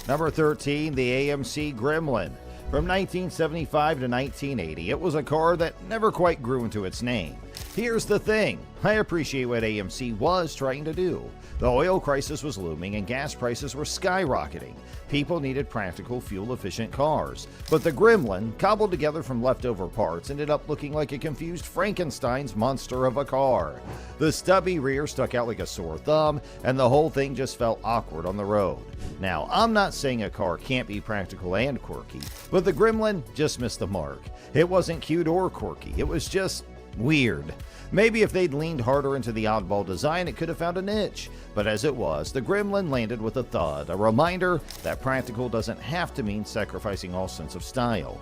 Number 13, the AMC Gremlin. From 1975 to 1980, it was a car that never quite grew into its name. Here's the thing, I appreciate what AMC was trying to do. The oil crisis was looming and gas prices were skyrocketing. People needed practical, fuel-efficient cars. But the Gremlin, cobbled together from leftover parts, ended up looking like a confused Frankenstein's monster of a car. The stubby rear stuck out like a sore thumb, and the whole thing just felt awkward on the road. Now, I'm not saying a car can't be practical and quirky, but the Gremlin just missed the mark. It wasn't cute or quirky, it was just weird. Maybe if they'd leaned harder into the oddball design, it could have found a niche. But as it was, the Gremlin landed with a thud, a reminder that practical doesn't have to mean sacrificing all sense of style.